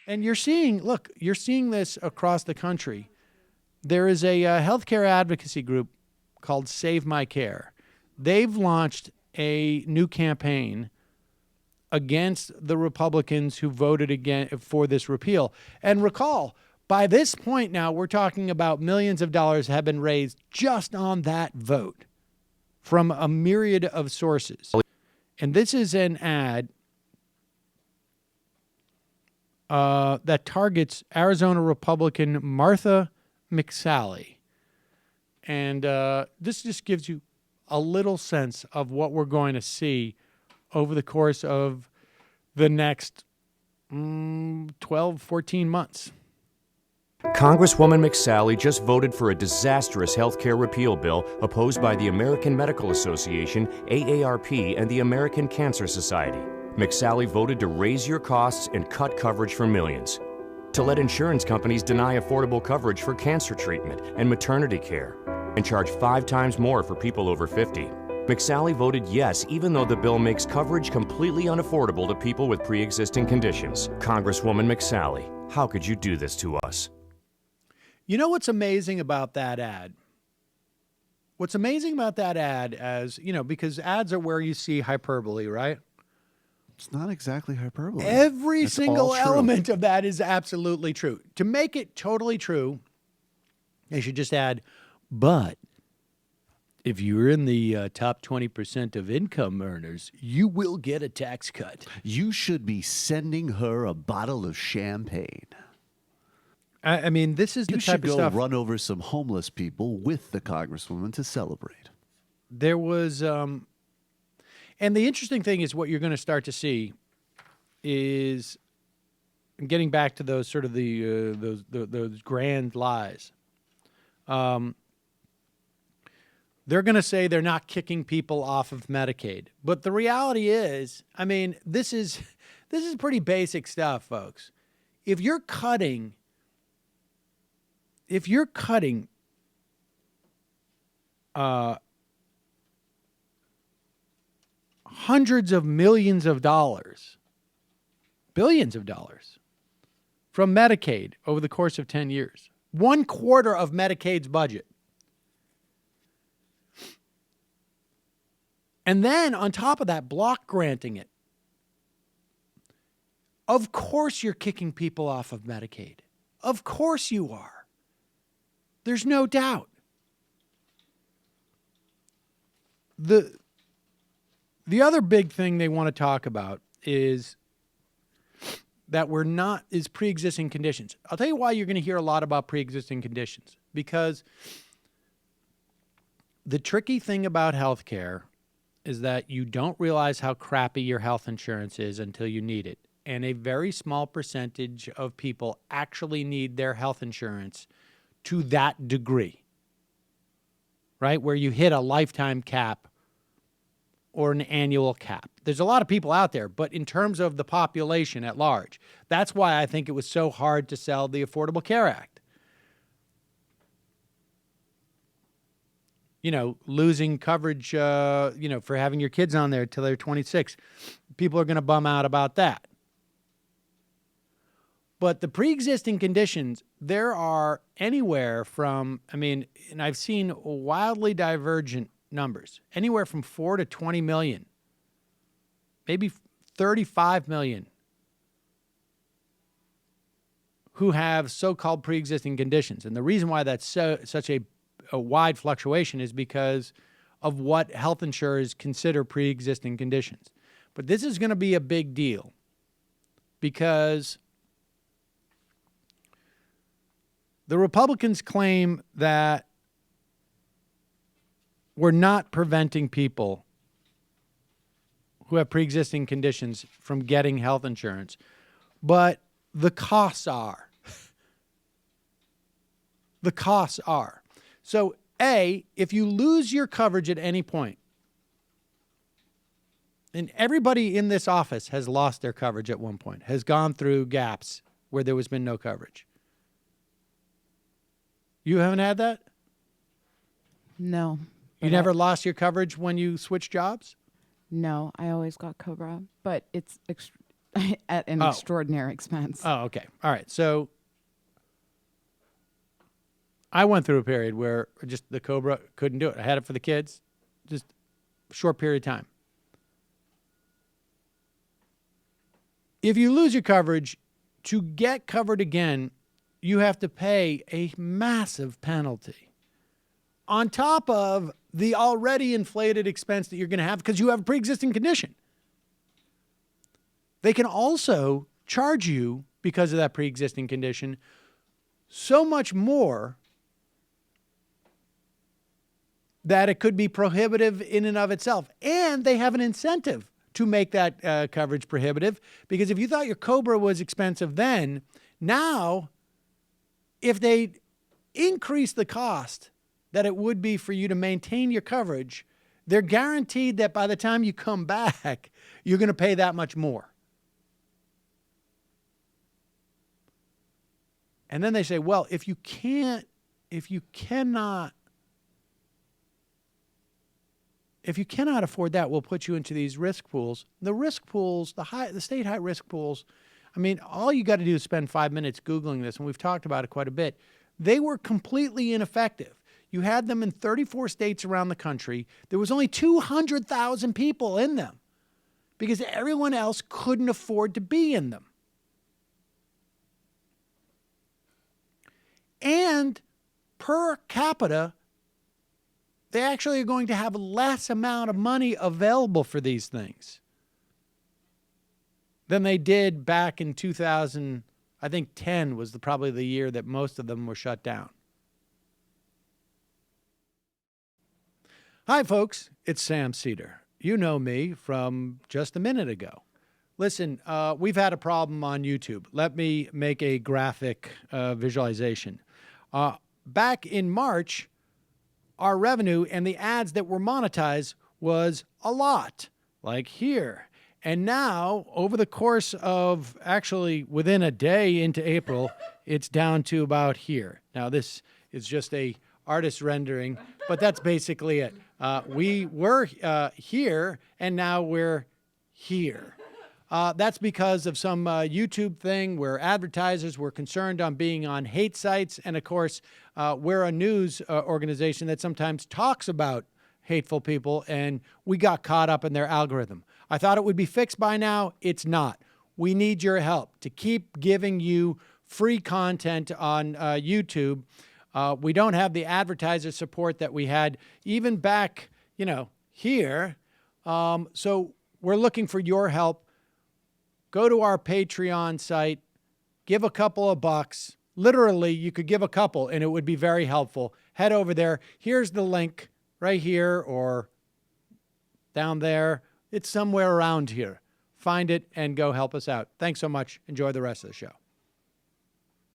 And you're seeing this across the country. There is a healthcare advocacy group called Save My Care. They've launched a new campaign against the Republicans who voted again for this repeal. And recall, by this point now, we're talking about millions of dollars have been raised just on that vote from a myriad of sources. And this is an ad that targets Arizona Republican Martha McSally. And this just gives you a little sense of what we're going to see over the course of the next 12, 14 months. Congresswoman McSally just voted for a disastrous health care repeal bill opposed by the American Medical Association, AARP, and the American Cancer Society. McSally voted to raise your costs and cut coverage for millions, to let insurance companies deny affordable coverage for cancer treatment and maternity care, and charge 5 times more for people over 50. McSally voted yes, even though the bill makes coverage completely unaffordable to people with pre-existing conditions. Congresswoman McSally, how could you do this to us? You know what's amazing about that ad? What's amazing about that ad, as you know, because ads are where you see hyperbole, right? It's not exactly hyperbole. Every single element of that is absolutely true. To make it totally true, they should just add, but if you're in the top 20% of income earners, you will get a tax cut. You should be sending her a bottle of champagne. I mean, this is the type of stuff. You should go run over some homeless people with the Congresswoman to celebrate. There was, and the interesting thing is what you're going to start to see is, getting back to those sort of those grand lies. They're going to say they're not kicking people off of Medicaid. But the reality is, I mean, this is pretty basic stuff, folks. If you're cutting hundreds of millions of dollars, billions of dollars from Medicaid over the course of 10 years, 1/4 of Medicaid's budget, and then on top of that, block granting it. Of course you're kicking people off of Medicaid. Of course you are. There's no doubt. The other big thing they want to talk about is that is pre-existing conditions. I'll tell you why you're going to hear a lot about pre-existing conditions. Because the tricky thing about healthcare is that you don't realize how crappy your health insurance is until you need it. And a very small percentage of people actually need their health insurance to that degree, right? Where you hit a lifetime cap or an annual cap. There's a lot of people out there, but in terms of the population at large, that's why I think it was so hard to sell the Affordable Care Act. You know, losing coverage, for having your kids on there till they're 26. People are going to bum out about that. But the pre-existing conditions, there are anywhere from, and I've seen wildly divergent numbers, anywhere from 4 to 20 million, maybe 35 million who have so-called pre-existing conditions. And the reason why that's such a wide fluctuation is because of what health insurers consider pre-existing conditions. But this is going to be a big deal because the Republicans claim that we're not preventing people who have pre-existing conditions from getting health insurance, but the costs are. The costs are. So, A, if you lose your coverage at any point, and everybody in this office has lost their coverage at one point, has gone through gaps where there has been no coverage. You haven't had that? No. You never lost your coverage when you switched jobs? No, I always got COBRA, but it's at an extraordinary expense. Oh, okay. All right. So I went through a period where just the Cobra couldn't do it. I had it for the kids, just a short period of time. If you lose your coverage, to get covered again, you have to pay a massive penalty on top of the already inflated expense that you're going to have because you have a pre-existing condition. They can also charge you, because of that pre-existing condition, so much more that it could be prohibitive in and of itself. And they have an incentive to make that coverage prohibitive, because if you thought your Cobra was expensive then, now if they increase the cost that it would be for you to maintain your coverage, they're guaranteed that by the time you come back, you're going to pay that much more. And then they say, well, if you cannot afford that, we'll put you into these risk pools. The risk pools, the state high risk pools, I mean, all you got to do is spend 5 minutes Googling this, and we've talked about it quite a bit. They were completely ineffective. You had them in 34 states around the country. There was only 200,000 people in them because everyone else couldn't afford to be in them. And per capita, they actually are going to have less amount of money available for these things than they did back in 2000. I think 10 was probably the year that most of them were shut down. Hi, folks. It's Sam Seder. You know me from just a minute ago. Listen, we've had a problem on YouTube. Let me make a graphic visualization. Back in March, our revenue and the ads that were monetized was a lot, like here. And now, over the course of actually within a day into April, it's down to about here. Now, this is just a artist rendering, but that's basically it. We were here, and now we're here. That's because of some YouTube thing where advertisers were concerned on being on hate sites. And of course, we're a news organization that sometimes talks about hateful people, and we got caught up in their algorithm. I thought it would be fixed by now. It's not. We need your help to keep giving you free content on YouTube. We don't have the advertiser support that we had even back, here. So we're looking for your help. Go to our Patreon site, give a couple of bucks. Literally, you could give a couple, and it would be very helpful. Head over there. Here's the link right here or down there. It's somewhere around here. Find it and go help us out. Thanks so much. Enjoy the rest of the show.